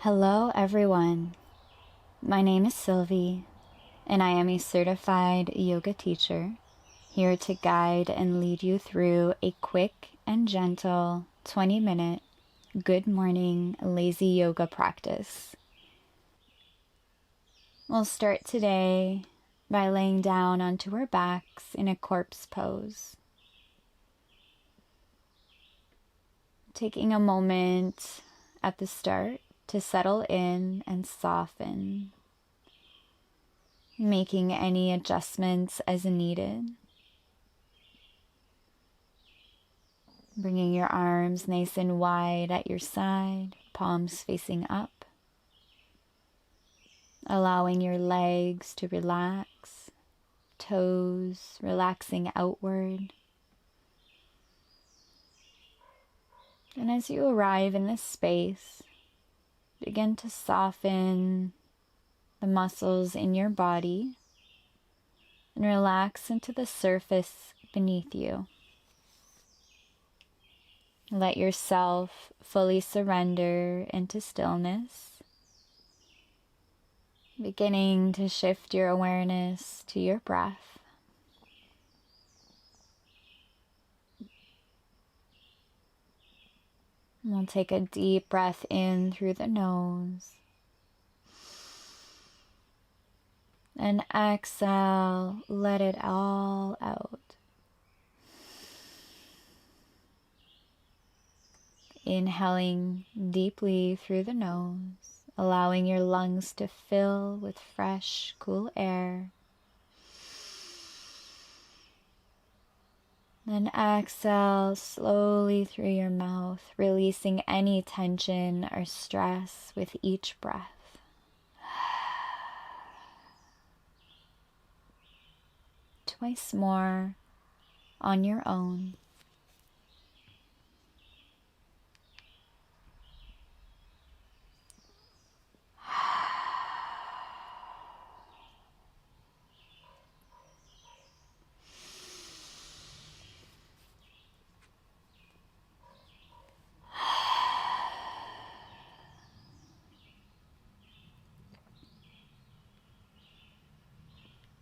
Hello, everyone. My name is Sylvie, and I am a certified yoga teacher here to guide and lead you through a quick and gentle 20-minute good morning lazy yoga practice. We'll start today by laying down onto our backs in a corpse pose. Taking a moment at the start to settle in and soften, making any adjustments as needed. Bringing your arms nice and wide at your side, palms facing up. Allowing your legs to relax, toes relaxing outward. And as you arrive in this space, begin to soften the muscles in your body and relax into the surface beneath you. Let yourself fully surrender into stillness, beginning to shift your awareness to your breath. We'll take a deep breath in through the nose. And exhale, let it all out. Inhaling deeply through the nose, allowing your lungs to fill with fresh, cool air. Then exhale slowly through your mouth, releasing any tension or stress with each breath. Twice more on your own.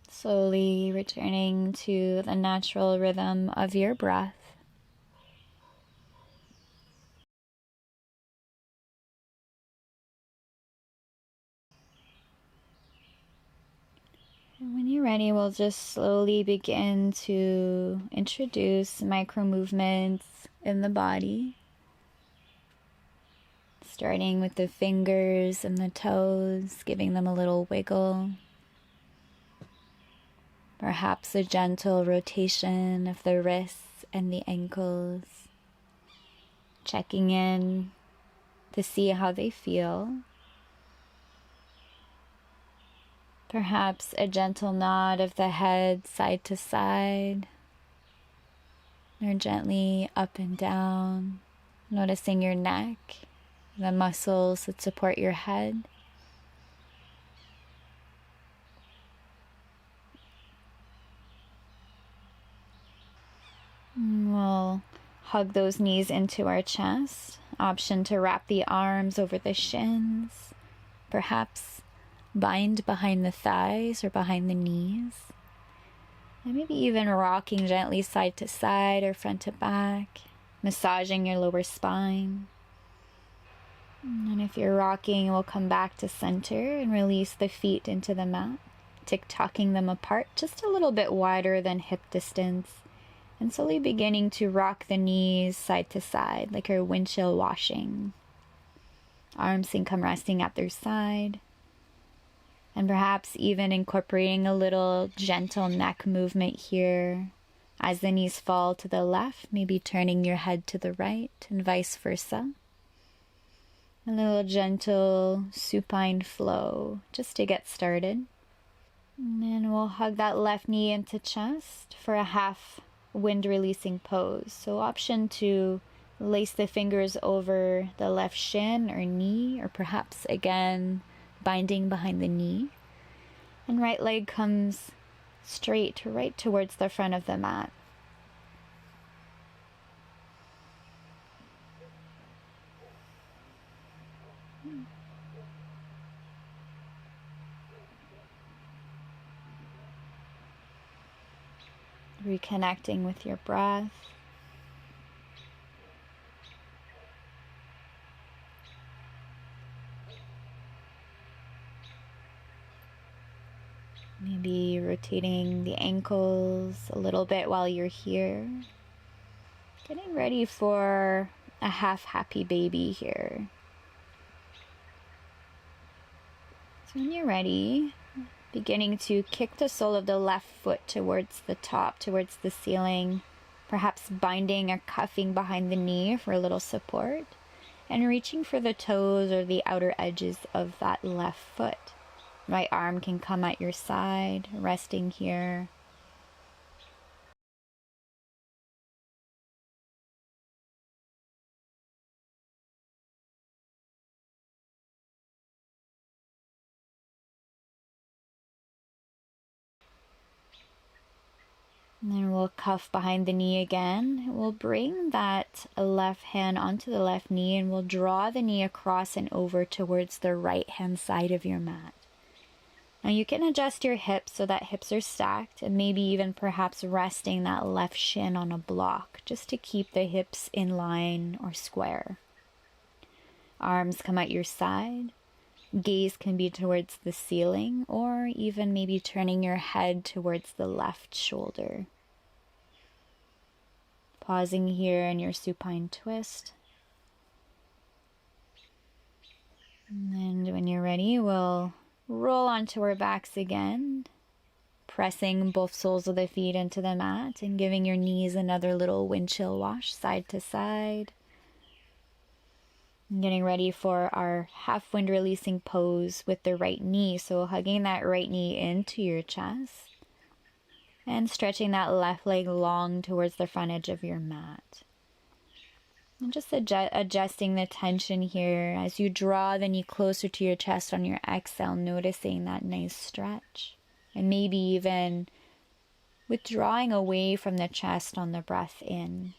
Slowly returning to the natural rhythm of your breath. And when you're ready, we'll just slowly begin to introduce micro movements in the body. Starting with the fingers and the toes, giving them a little wiggle. Perhaps a gentle rotation of the wrists and the ankles. Checking in to see how they feel. Perhaps a gentle nod of the head side to side, or gently up and down, noticing your neck, the muscles that support your head. We'll hug those knees into our chest. Option to wrap the arms over the shins, perhaps bind behind the thighs or behind the knees. And maybe even rocking gently side to side or front to back, massaging your lower spine. And if you're rocking, we'll come back to center and release the feet into the mat, tick-tocking them apart just a little bit wider than hip distance, and slowly beginning to rock the knees side to side like you're windshield washing. Arms can come resting at their side. And perhaps even incorporating a little gentle neck movement here. As the knees fall to the left, maybe turning your head to the right and vice versa. A little gentle supine flow just to get started. And then we'll hug that left knee into chest for a half wind releasing pose. So option to lace the fingers over the left shin or knee, or perhaps again binding behind the knee, and right leg comes straight right towards the front of the mat. Reconnecting with your breath. Maybe rotating the ankles a little bit while you're here. Getting ready for a half happy baby here. So when you're ready, beginning to kick the sole of the left foot towards the top, towards the ceiling, perhaps binding or cuffing behind the knee for a little support, and reaching for the toes or the outer edges of that left foot. Right arm can come at your side, resting here. And then we'll cuff behind the knee again. We'll bring that left hand onto the left knee and we'll draw the knee across and over towards the right hand side of your mat. Now you can adjust your hips so that hips are stacked and maybe even perhaps resting that left shin on a block just to keep the hips in line or square. Arms come at your side. Gaze can be towards the ceiling or even maybe turning your head towards the left shoulder. Pausing here in your supine twist. And when you're ready, we'll roll onto our backs again, pressing both soles of the feet into the mat and giving your knees another little wind chill wash side to side. And getting ready for our half wind releasing pose with the right knee. So hugging that right knee into your chest and stretching that left leg long towards the front edge of your mat. And just adjusting the tension here as you draw the knee closer to your chest on your exhale, noticing that nice stretch. And maybe even withdrawing away from the chest on the breath in.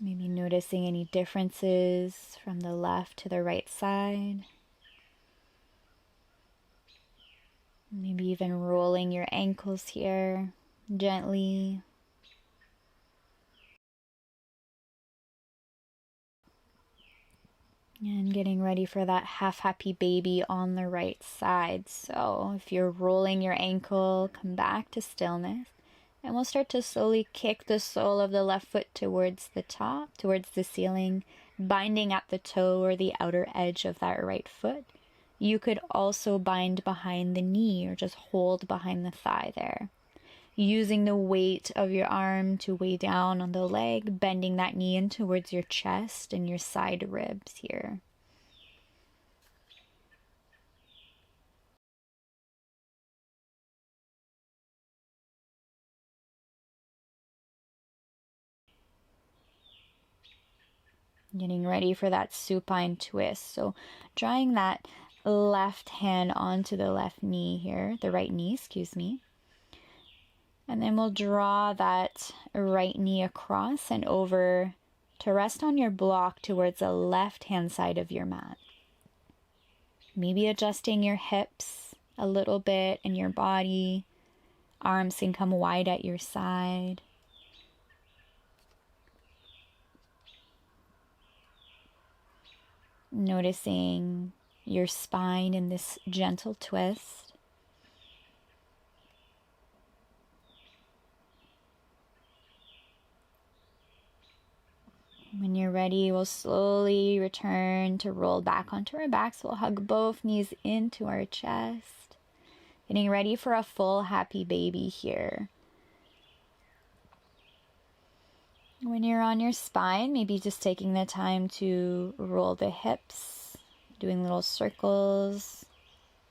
Maybe noticing any differences from the left to the right side. Maybe even rolling your ankles here gently. And getting ready for that half happy baby on the right side. So if you're rolling your ankle, come back to stillness. And we'll start to slowly kick the sole of the left foot towards the top, towards the ceiling, binding at the toe or the outer edge of that right foot. You could also bind behind the knee or just hold behind the thigh there. Using the weight of your arm to weigh down on the leg, bending that knee in towards your chest and your side ribs here. Getting ready for that supine twist. So drawing that left hand onto the left knee here, the right knee, excuse me. And then we'll draw that right knee across and over to rest on your block towards the left hand side of your mat. Maybe adjusting your hips a little bit in your body. Arms can come wide at your side. Noticing your spine in this gentle twist. When you're ready, we'll slowly return to roll back onto our backs. We'll hug both knees into our chest. Getting ready for a full happy baby here. When you're on your spine, maybe just taking the time to roll the hips, doing little circles,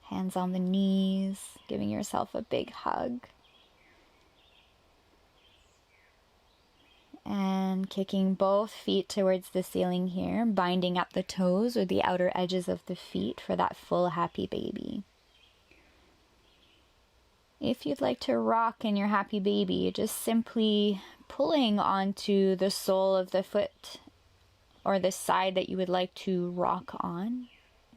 hands on the knees, giving yourself a big hug. And kicking both feet towards the ceiling here, binding at the toes or the outer edges of the feet for that full happy baby. If you'd like to rock in your happy baby, just simply pulling onto the sole of the foot or the side that you would like to rock on,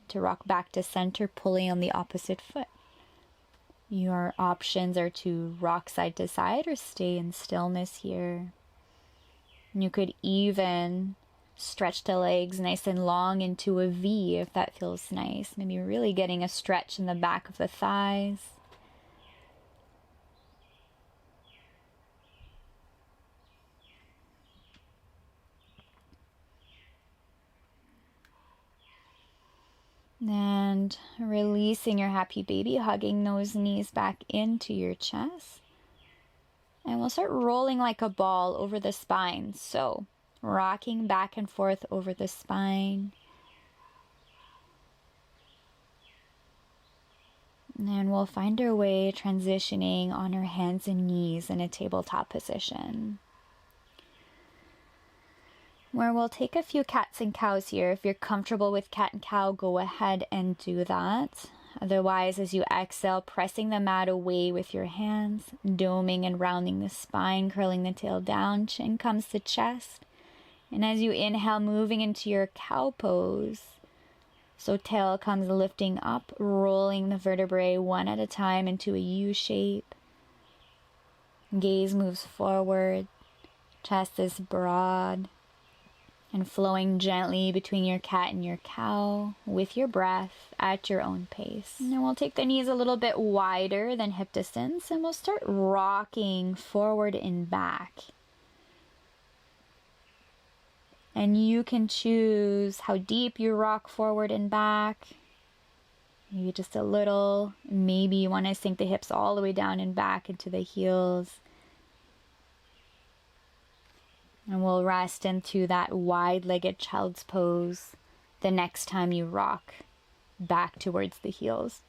to rock back to center, pulling on the opposite foot. Your options are to rock side to side or stay in stillness here. You could even stretch the legs nice and long into a V if that feels nice. Maybe really getting a stretch in the back of the thighs. And releasing your happy baby, hugging those knees back into your chest. And we'll start rolling like a ball over the spine. So, rocking back and forth over the spine. And we'll find our way transitioning on our hands and knees in a tabletop position, where we'll take a few cats and cows here. If you're comfortable with cat and cow, go ahead and do that. Otherwise, as you exhale, pressing the mat away with your hands, doming and rounding the spine, curling the tail down, chin comes to chest. And as you inhale, moving into your cow pose. So tail comes lifting up, rolling the vertebrae one at a time into a U shape. Gaze moves forward, chest is broad, and flowing gently between your cat and your cow with your breath at your own pace. And then we'll take the knees a little bit wider than hip distance, and we'll start rocking forward and back. And you can choose how deep you rock forward and back. Maybe just a little. Maybe you want to sink the hips all the way down and back into the heels. And we'll rest into that wide-legged child's pose the next time you rock back towards the heels.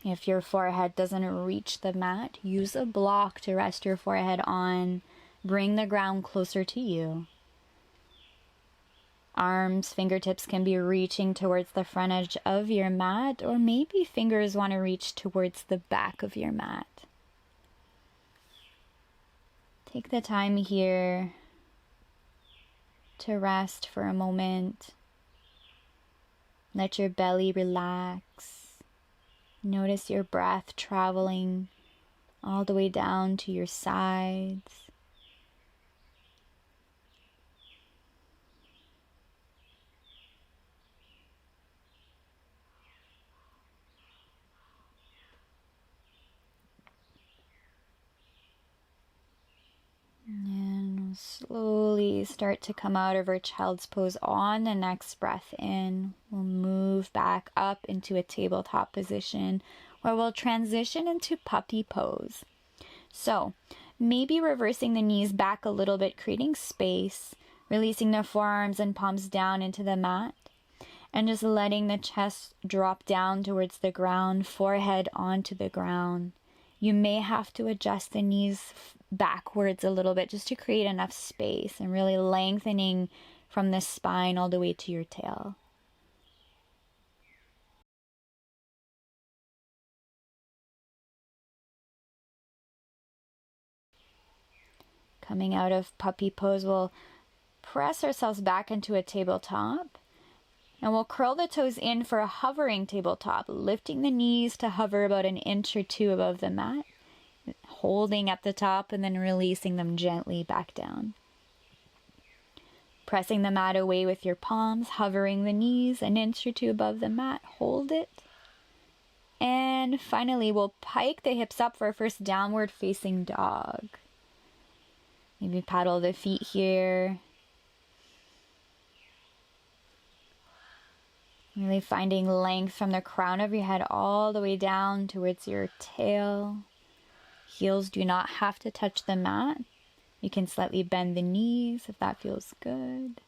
If your forehead doesn't reach the mat, use a block to rest your forehead on. Bring the ground closer to you. Arms, fingertips can be reaching towards the front edge of your mat, or maybe fingers want to reach towards the back of your mat. Take the time here to rest for a moment. Let your belly relax. Notice your breath traveling all the way down to your sides. And slowly start to come out of our child's pose on the next breath in. We'll move back up into a tabletop position where we'll transition into puppy pose. So maybe reversing the knees back a little bit, creating space, releasing the forearms and palms down into the mat, and just letting the chest drop down towards the ground, forehead onto the ground. You may have to adjust the knees backwards a little bit just to create enough space and really lengthening from the spine all the way to your tail. Coming out of puppy pose, we'll press ourselves back into a tabletop, and we'll curl the toes in for a hovering tabletop, lifting the knees to hover about an inch or two above the mat, holding at the top and then releasing them gently back down. Pressing the mat away with your palms, hovering the knees an inch or two above the mat, hold it. And finally, we'll pike the hips up for our first downward facing dog. Maybe paddle the feet here. Really finding length from the crown of your head all the way down towards your tail. Heels do not have to touch the mat. You can slightly bend the knees if that feels good.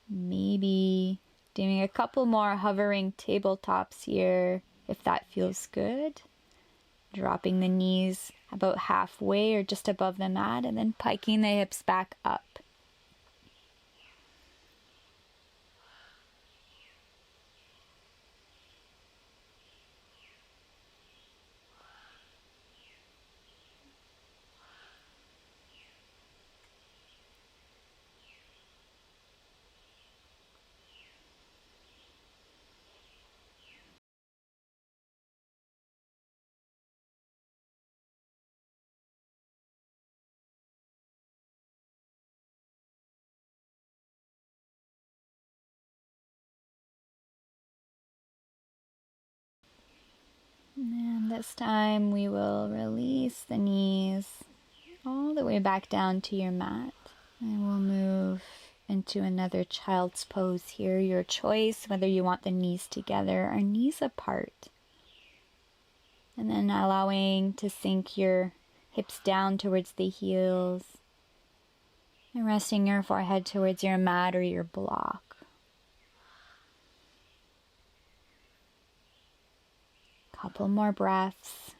Maybe doing a couple more hovering tabletops here if that feels good. Dropping the knees about halfway or just above the mat and then piking the hips back up. This time we will release the knees all the way back down to your mat. And we'll move into another child's pose here. Your choice, whether you want the knees together or knees apart. And then allowing to sink your hips down towards the heels. And resting your forehead towards your mat or your block. Couple more breaths.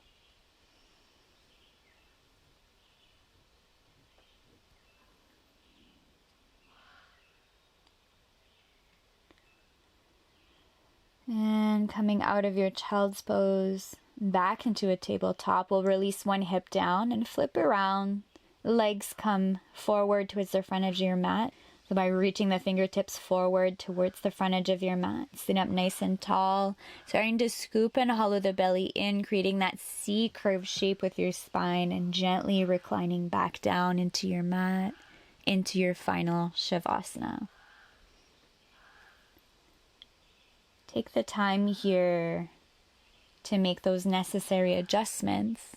And coming out of your child's pose back into a tabletop, we'll release one hip down and flip around. Legs come forward towards the front edge of your mat. So by reaching the fingertips forward towards the front edge of your mat, sit up nice and tall, starting to scoop and hollow the belly in, creating that C curve shape with your spine, and gently reclining back down into your mat, into your final Shavasana. Take the time here to make those necessary adjustments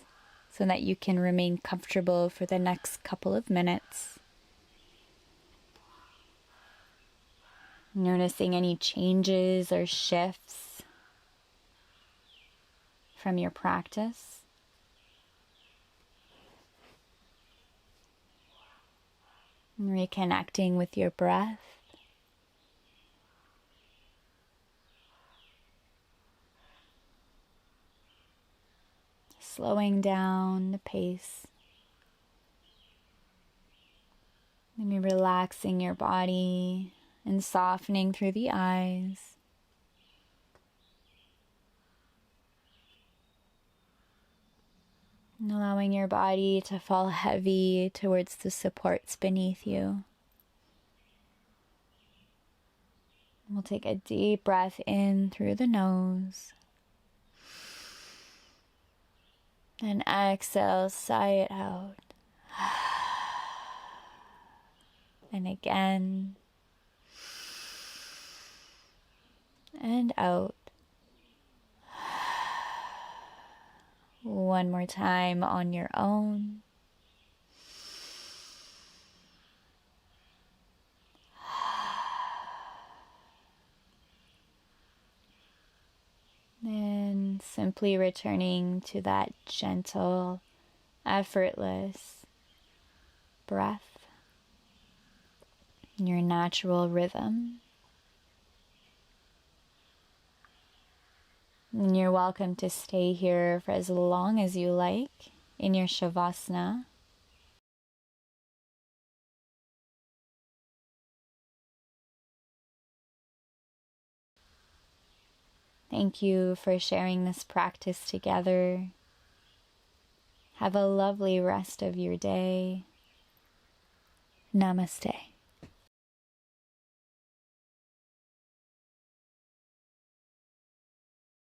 so that you can remain comfortable for the next couple of minutes. Noticing any changes or shifts from your practice. And reconnecting with your breath. Slowing down the pace. Maybe relaxing your body and softening through the eyes. And allowing your body to fall heavy towards the supports beneath you. We'll take a deep breath in through the nose. And exhale, sigh it out. And again. And out. One more time on your own. And simply returning to that gentle, effortless breath, your natural rhythm. And you're welcome to stay here for as long as you like in your Shavasana. Thank you for sharing this practice together. Have a lovely rest of your day. Namaste.